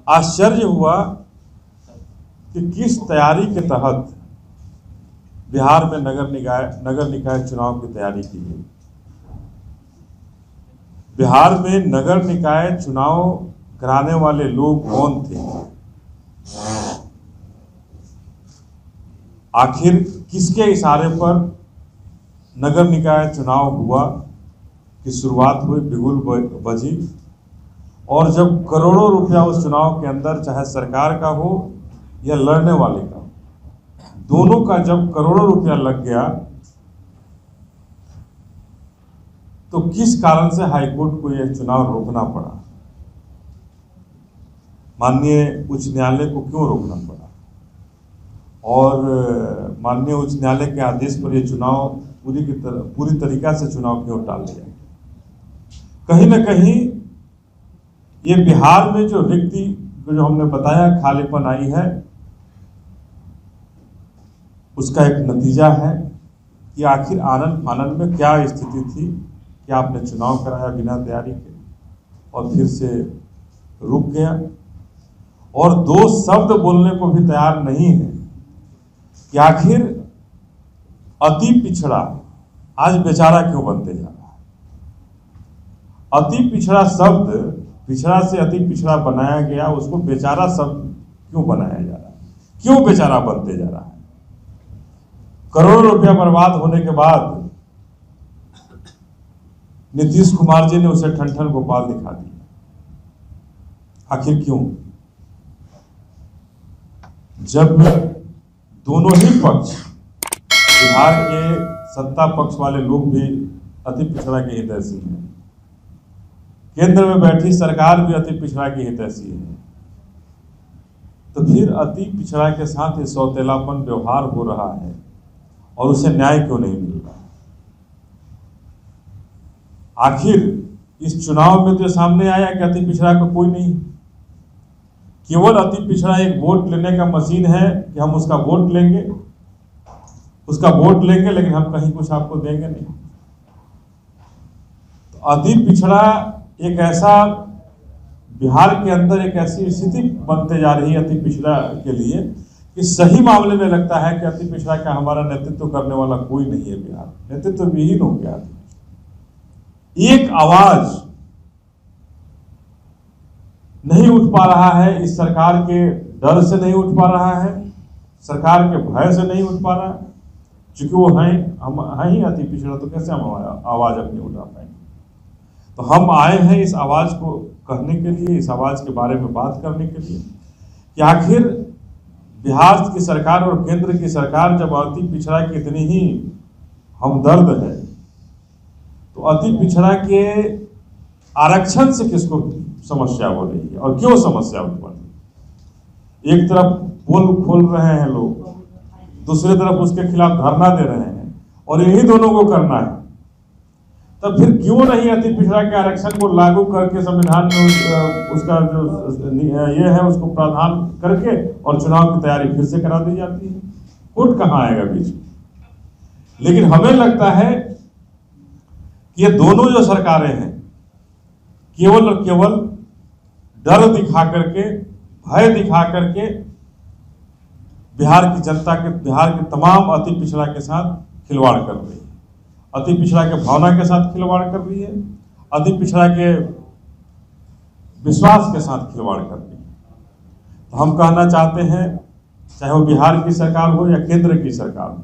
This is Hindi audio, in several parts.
आश्चर्य हुआ कि किस तैयारी के तहत बिहार में नगर निकाय चुनाव की तैयारी की गई। बिहार में नगर निकाय चुनाव कराने वाले लोग कौन थे? आखिर किसके इशारे पर नगर निकाय चुनाव हुआ की शुरुआत हुई, बिगुल बजी, और जब करोड़ों रुपया उस चुनाव के अंदर, चाहे सरकार का हो या लड़ने वाले का, दोनों का जब करोड़ों रुपया लग गया, तो किस कारण से हाईकोर्ट को यह चुनाव रोकना पड़ा? माननीय उच्च न्यायालय को क्यों रोकना पड़ा? और माननीय उच्च न्यायालय के आदेश पर यह चुनाव पूरी तरीका से चुनाव क्यों टाल दिया? कहीं ना कहीं ये बिहार में जो रिक्ति, जो हमने बताया, खालीपन आई है, उसका एक नतीजा है कि आखिर आनंद में क्या स्थिति थी कि आपने चुनाव कराया बिना तैयारी के और फिर से रुक गया, और दो शब्द बोलने को भी तैयार नहीं है कि आखिर अति पिछड़ा आज बेचारा क्यों बनते जा रहा है। अति पिछड़ा शब्द, पिछड़ा से अति पिछड़ा बनाया गया, उसको बेचारा शब्द क्यों बनाया जा रहा है? क्यों बेचारा बनते जा रहा है? करोड़ों रुपया बर्बाद होने के बाद नीतीश कुमार जी ने उसे ठन गोपाल दिखा दिया। आखिर क्यों? जब दोनों ही पक्ष, बिहार के सत्ता पक्ष वाले लोग भी अति पिछड़ा के हितैषी हैं, केंद्र में बैठी सरकार भी अति पिछड़ा की हितैषी है, तो फिर अति पिछड़ा के साथ ये सौतेलापन व्यवहार हो रहा है और उसे न्याय क्यों नहीं मिल रहा? आखिर इस चुनाव में तो सामने आया कि अति पिछड़ा का कोई नहीं, केवल अति पिछड़ा एक वोट लेने का मशीन है कि हम उसका वोट लेंगे, लेकिन हम कहीं कुछ आपको देंगे नहीं। तो अति पिछड़ा एक ऐसा, बिहार के अंदर एक ऐसी स्थिति बनते जा रही है अति पिछड़ा के लिए कि सही मामले में लगता है कि अति पिछड़ा का हमारा नेतृत्व करने वाला कोई नहीं है। बिहार नेतृत्व विहीन हो गया। एक आवाज नहीं उठ पा रहा है, इस सरकार के डर से नहीं उठ पा रहा है, सरकार के भय से नहीं उठ पा रहा है, क्योंकि वो हम ही अति पिछड़ा, तो कैसे हम आवाज अपनी उठा पाएंगे? तो हम आए हैं इस आवाज को कहने के लिए, इस आवाज के बारे में बात करने के लिए कि आखिर बिहार की सरकार और केंद्र की सरकार जब अति पिछड़ा की इतनी ही हमदर्द है, तो अति पिछड़ा के आरक्षण से किसको समस्या हो रही है और क्यों समस्या उत्पन्न? एक तरफ पोल खोल रहे हैं लोग, दूसरी तरफ उसके खिलाफ धरना दे रहे हैं, और यही दोनों को करना है। तब फिर क्यों नहीं अति पिछड़ा के आरक्षण को लागू करके संविधान में उसका जो ये है उसको प्रावधान करके और चुनाव की तैयारी फिर से करा दी जाती है? कोर्ट कहाँ आएगा बीच में? लेकिन हमें लगता है कि ये दोनों जो सरकारें हैं केवल और केवल डर दिखा करके, भय दिखा करके बिहार की जनता के, बिहार के तमाम अति पिछड़ा के साथ खिलवाड़ कर रही है, अति पिछड़ा के भावना के साथ खिलवाड़ कर रही है, अति पिछड़ा के विश्वास के साथ खिलवाड़ कर रही है। तो हम कहना चाहते हैं, चाहे वो बिहार की सरकार हो या केंद्र की सरकार हो,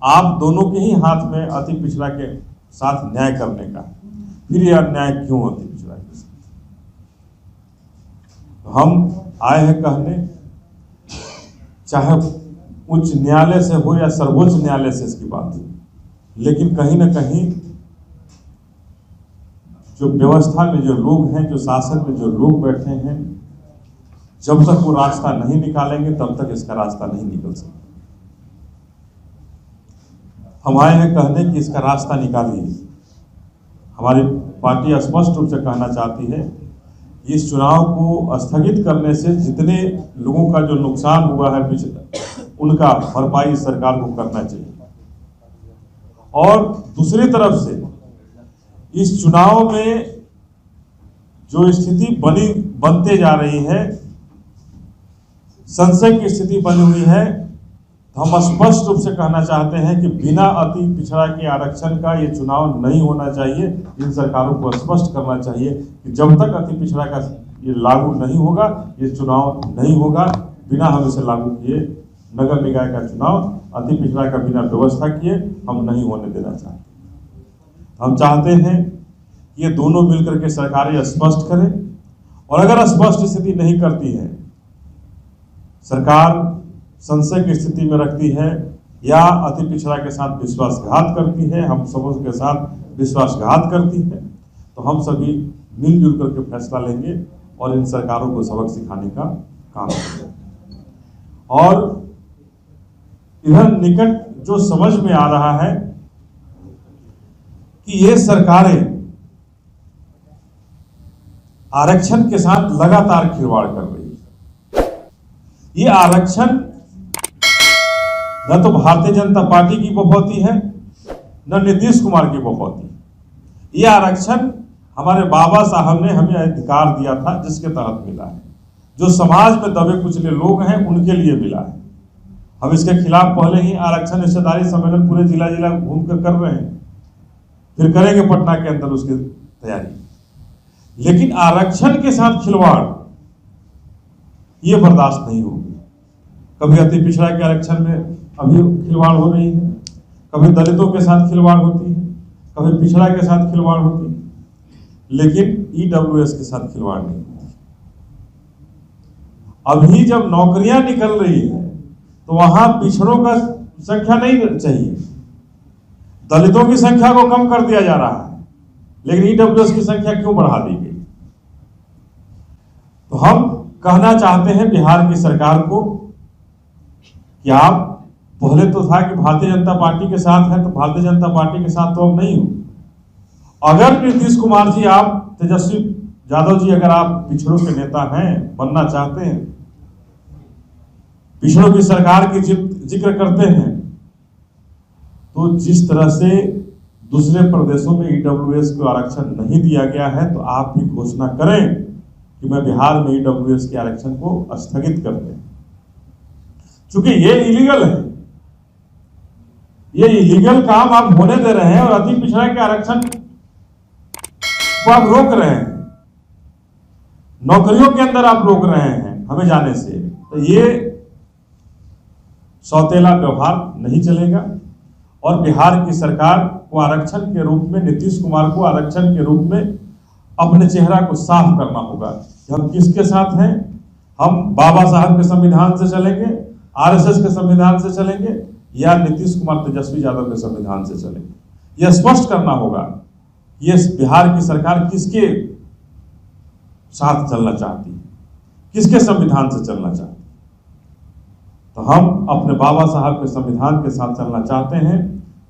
आप दोनों के ही हाथ में अति पिछड़ा के साथ न्याय करने का। फिर यह अन्याय क्यों अति पिछड़ा के साथ? तो हम आए हैं कहने, चाहे उच्च न्यायालय से हो या सर्वोच्च न्यायालय से इसकी बात हो, लेकिन कहीं ना कहीं जो व्यवस्था में जो लोग हैं, जो शासन में जो लोग बैठे हैं, जब तक वो रास्ता नहीं निकालेंगे तब तक इसका रास्ता नहीं निकल सकता। हम आए हैं कहने कि इसका रास्ता निकालिए। हमारी पार्टी स्पष्ट रूप से कहना चाहती है, इस चुनाव को स्थगित करने से जितने लोगों का जो नुकसान हुआ है उनका भरपाई सरकार को करना चाहिए, और दूसरी तरफ से इस चुनाव में जो स्थिति बनते जा रही है संशय की स्थिति बनी हुई है, तो हम स्पष्ट रूप से कहना चाहते हैं कि बिना अति पिछड़ा के आरक्षण का ये चुनाव नहीं होना चाहिए। इन सरकारों को स्पष्ट करना चाहिए कि जब तक अति पिछड़ा का ये लागू नहीं होगा, ये चुनाव नहीं होगा। बिना हम इसे लागू किए नगर निकाय का चुनाव अति पिछड़ा का बिना व्यवस्था किए हम नहीं होने देना चाहते। हम चाहते हैं कि ये दोनों मिलकर के सरकारें स्पष्ट करें, और अगर स्पष्ट स्थिति नहीं करती है, सरकार संशय की स्थिति में रखती है या अति पिछड़ा के साथ विश्वासघात करती है, हम सबों के साथ विश्वासघात करती है, तो हम सभी मिलजुल करके फैसला लेंगे और इन सरकारों को सबक सिखाने का काम करेंगे। और इधर निकट जो समझ में आ रहा है कि ये सरकारें आरक्षण के साथ लगातार खिलवाड़ कर रही है। ये आरक्षण न तो भारतीय जनता पार्टी की बपौती है, न नीतीश कुमार की बपौती। ये आरक्षण हमारे बाबा साहब ने हमें अधिकार दिया था, जिसके तहत मिला है। जो समाज में दबे कुचले लोग हैं उनके लिए मिला है। हम इसके खिलाफ पहले ही आरक्षण हिस्सेदारी सम्मेलन पूरे जिला जिला घूमकर कर रहे हैं, फिर करेंगे पटना के अंदर उसकी तैयारी। लेकिन आरक्षण के साथ खिलवाड़ ये बर्दाश्त नहीं होगी। कभी अति पिछड़ा के आरक्षण में अभी खिलवाड़ हो रही है, कभी दलितों के साथ खिलवाड़ होती है, कभी पिछड़ा के साथ खिलवाड़ होती है, लेकिन ईडब्ल्यूएस के साथ खिलवाड़ नहीं होती। अभी जब नौकरियां निकल रही है तो वहां पिछड़ों का संख्या नहीं चाहिए, दलितों की संख्या को कम कर दिया जा रहा है, लेकिन ईडब्ल्यूएस की संख्या क्यों बढ़ा दी गई? तो हम कहना चाहते हैं बिहार की सरकार को कि आप पहले तो था कि भारतीय जनता पार्टी के साथ है, तो भारतीय जनता पार्टी के साथ तो अब नहीं हो। अगर नीतीश कुमार जी, आप तेजस्वी यादव जी, अगर आप पिछड़ों के नेता हैं, बनना चाहते हैं, पिछड़ों की सरकार की जिक्र करते हैं, तो जिस तरह से दूसरे प्रदेशों में ईडब्ल्यूएस को आरक्षण नहीं दिया गया है, तो आप भी घोषणा करें कि मैं बिहार में ईडब्ल्यूएस के आरक्षण को स्थगित कर दें। चूंकि ये इलीगल है, ये इलीगल काम आप होने दे रहे हैं और अति पिछड़ा के आरक्षण को आप रोक रहे हैं, नौकरियों के अंदर आप रोक रहे हैं हमें जाने से। तो ये सौतेला व्यवहार नहीं चलेगा और बिहार की सरकार को आरक्षण के रूप में, नीतीश कुमार को आरक्षण के रूप में अपने चेहरा को साफ करना होगा कि हम किसके साथ हैं। हम बाबा साहब के संविधान से चलेंगे, आरएसएस के संविधान से चलेंगे, या नीतीश कुमार तेजस्वी यादव के संविधान से चलेंगे। यह स्पष्ट करना होगा ये बिहार की सरकार किसके साथ चलना चाहती है, किसके संविधान से चलना चाहती है। तो हम अपने बाबा साहब के संविधान के साथ चलना चाहते हैं,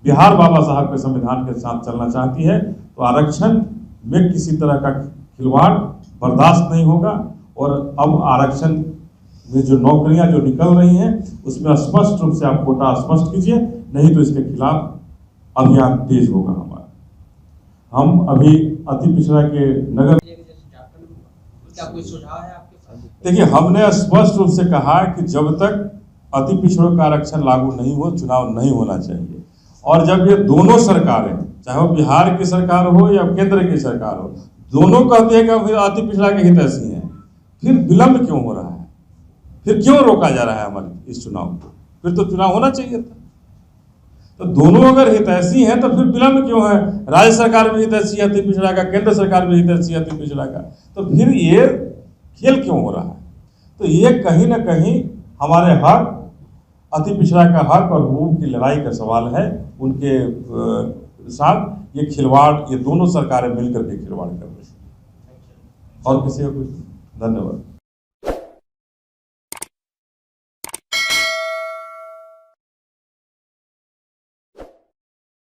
बिहार बाबा साहब के संविधान के साथ चलना चाहती है, तो आरक्षण में किसी तरह का खिलवाड़ बर्दाश्त नहीं होगा। और अब आरक्षण में जो नौकरियां जो निकल रही हैं उसमें स्पष्ट रूप से आप कोटा स्पष्ट कीजिए, नहीं तो इसके खिलाफ अभियान तेज होगा हमारा। हम अभी अति पिछड़ा के नगर, क्या कोई सुझाव है आपके पास? देखिए, हमने स्पष्ट रूप से कहा कि जब तक अति पिछड़ों का आरक्षण लागू नहीं हो, चुनाव नहीं होना चाहिए। और जब ये दोनों सरकारें, चाहे वो बिहार की सरकार हो या केंद्र की सरकार हो, दोनों कहती है कि अति पिछड़ा के हितैषी हैं, फिर विलंब क्यों हो रहा है? फिर क्यों रोका जा रहा है हमारे इस चुनाव को? फिर तो चुनाव होना चाहिए था। तो दोनों अगर हितैषी हैं तो फिर विलंब क्यों है? राज्य सरकार भी हितैषी अति पिछड़ा का, केंद्र सरकार भी हितैषी अति पिछड़ा का, तो फिर ये खेल क्यों हो रहा है? तो ये कहीं ना कहीं हमारे हक, अति पिछड़ा का हक और हुकूक की लड़ाई का सवाल है। उनके साथ ये खिलवाड़, ये दोनों सरकारें मिलकर के खिलवाड़ कर रही हैं। और किसी को कुछ? धन्यवाद।